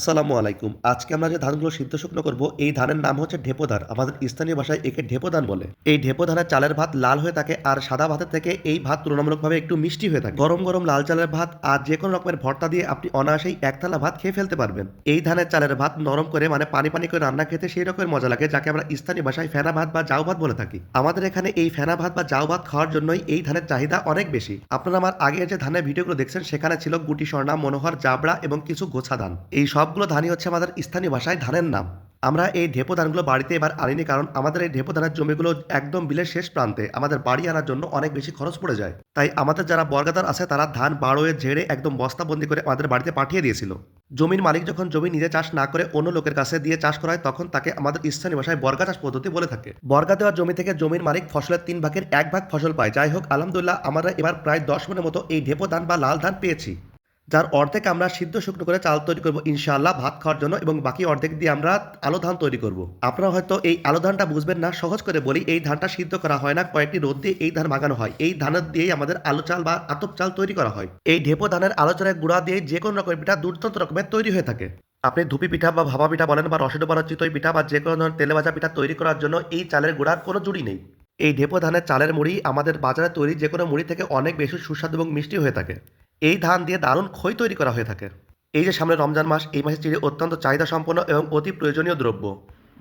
আসসালামু আলাইকুম। আজকে আমরা যে ধানগুলো সিদ্ধ শুকনো করব, এই ধানের নাম হচ্ছে ঢেপো ধান। আমাদের স্থানীয় ভাষায় একে ঢেপো ধান বলে। এই ঢেপো ধানের চালের ভাত লাল হয়ে থাকে আর সাদা ভাতের থেকে এই ভাত তুলনামূলকভাবে একটু মিষ্টি হয়ে থাকে। গরম গরম লাল চালের ভাত আর যে কোনো রকমের ভর্তা দিয়ে আপনি অনায়াসেই এক থালা ভাত খেয়ে ফেলতে পারবেন। এই ধানের চালের ভাত নরম করে মানে পানি পানি করে রান্না খেতে সেই রকমের মজা লাগে, যাকে আমরা স্থানীয় ভাষায় ফেনা ভাত বা জাউ ভাত বলে থাকি। আমাদের এখানে এই ফেনা ভাত বা জাউ ভাত খাওয়ার জন্যই এই ধানের চাহিদা অনেক বেশি। আপনারা আমার আগের যে ধানের ভিডিওগুলো দেখছেন সেখানে ছিল গুটি স্বর্ণা, মনোহর, জাবড়া এবং কিছু গোছা ধান। এই সবগুলো ধানই হচ্ছে আমাদের স্থানীয় ভাষায় ধানের নাম। আমরা এই ঢেপো ধানগুলো বাড়িতে এবার আনিনি, কারণ আমাদের এই ঢেপো ধানের জমিগুলো একদম বিলের শেষ প্রান্তে। আমাদের বাড়ি আনার জন্য অনেক বেশি খরচ পড়ে যায়। তাই আমাদের যারা বর্গাদার আছে তারা ধান বাড়োয়ে ঝেড়ে একদম বস্তাবন্দি করে আমাদের বাড়িতে পাঠিয়ে দিয়েছিল। জমির মালিক যখন জমি নিজে চাষ না করে অন্য লোকের কাছে দিয়ে চাষ করায়, তখন তাকে আমাদের স্থানীয় ভাষায় বর্গা চাষ পদ্ধতি বলে থাকে। বর্গা দেওয়া জমি থেকে জমির মালিক ফসলের 3 ভাগের 1 ভাগ ফসল পায়। যাই হোক, আলহামদুলিল্লাহ আমরা এবার প্রায় 10 মনের মতো এই ঢেপো ধান বা লাল ধান পেয়েছি, যার অর্ধেক আমরা সিদ্ধ শুকনো করে চাল তৈরি করবো ইনশাআল্লাহ ভাত খাওয়ার জন্য, এবং বাকি অর্ধেক দিয়ে আমরা আলো ধান তৈরি করব। আপনারা হয়তো এই আলো ধানটা বুঝবেন না, সহজ করে বলি, এই ধানটা সিদ্ধ করা হয় না, কয়েকটি রোদ দিয়ে এই ধান ভাগানো হয়। এই ধানের দিয়েই আমাদের আলো চাল বা আতপ চাল তৈরি করা হয়। এই ঢেপো ধানের আলো চালের গুঁড়া দিয়ে যে কোনো রকমের পিঠা দুর্দান্ত রকমের তৈরি হয়ে থাকে। আপনি ধুপি পিঠা বা ভাপা পিঠা বলেন, বা রসে ডোবানো চিতই পিঠা বা যে কোনো ধরনের তেলে ভাজা পিঠা তৈরি করার জন্য এই চালের গুঁড়ার কোনো জুড়ি নেই। এই ঢেপো ধানের চালের মুড়ি আমাদের বাজারে তৈরি যে কোনো মুড়ি থেকে অনেক বেশি সুস্বাদু এবং মিষ্টি হয়ে থাকে। এই ধান দিয়ে দারুণ খই তৈরি করা হয়ে থাকে। এই যে সামনে রমজান মাস, এই মাসে চিড়ে অত্যন্ত চাহিদা সম্পন্ন এবং অতি প্রয়োজনীয় দ্রব্য।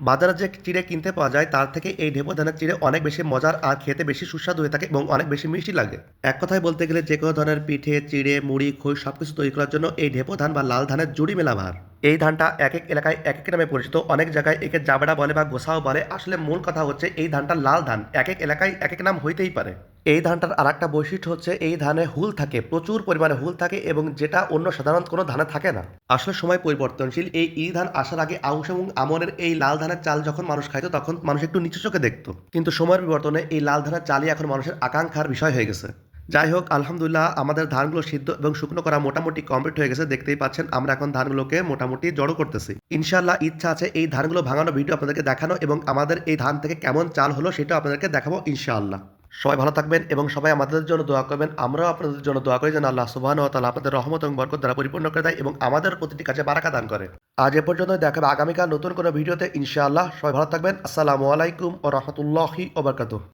বাজারে যে চিড়ে কিনতে পাওয়া যায় তার থেকে এই ঢেপো ধানের চিড়ে অনেক বেশি মজার আর খেতে বেশি সুস্বাদু হয়ে থাকে এবং অনেক বেশি মিষ্টি লাগে। এক কথায় বলতে গেলে যে কোনো ধরনের পিঠে, চিড়ে, মুড়ি, খই সবকিছু তৈরি করার জন্য এই ঢেপো ধান বা লাল ধানের জুড়ি মেলা ভার। এই ধানটা এক এক এলাকায় এক এক নামে পরিচিত। অনেক জায়গায় একে জাবড়া বলে বা গোসাও বলে। আসলে মূল কথা হচ্ছে এই ধানটা লাল ধান, এক এক এলাকায় এক এক নাম হইতেই পারে। এই ধানটার আর একটা বৈশিষ্ট্য হচ্ছে এই ধানে হুল থাকে, প্রচুর পরিমাণে হুল থাকে, এবং যেটা অন্য সাধারণ কোনো ধানে থাকে না। আসলে সময় পরিবর্তনশীল। এই ধান আসার আগে আউশ এবং আমনের এই লাল ধানের চাল যখন মানুষ খাইতো তখন মানুষ একটু নিচু চোখে দেখতো, কিন্তু সময়ের বিবর্তনে এই লাল ধানের চালই এখন মানুষের আকাঙ্ক্ষার বিষয় হয়ে গেছে। যাই হোক, আলহামদুলিল্লাহ আমাদের ধানগুলো সিদ্ধ এবং শুকনো করা মোটামুটি কমপ্লিট হয়ে গেছে। দেখতেই পাচ্ছেন আমরা এখন ধানগুলোকে মোটামুটি জড়ো করতেছি। ইনশাআল্লাহ ইচ্ছা আছে এই ধানগুলো ভাঙানো ভিডিও আপনাদেরকে দেখানো, এবং আমাদের এই ধান থেকে কেমন চাল হলো সেটা আপনাদেরকে দেখাবো ইনশাআল্লাহ। সবাই ভালো থাকবেন এবং সবাই আমাদের জন্য দোয়া করবেন। আমরাও আপনাদের জন্য দোয়া করি যেন আল্লাহ সুবহানাহু ওয়া তাআলা আপনাদের রহমত এবং বরকত দ্বারা পরিপূর্ণ করে দেয় এবং আমাদের প্রতিটি কাজে বারাকা দান করে। আজ এ পর্যন্ত, দেখা হবে আগামীকাল নতুন কোনো ভিডিওতে ইনশাআল্লাহ। সবাই ভালো থাকবেন। আসসালামু আলাইকুম ওয়া রাহমাতুল্লাহি ওয়া বারাকাতুহু।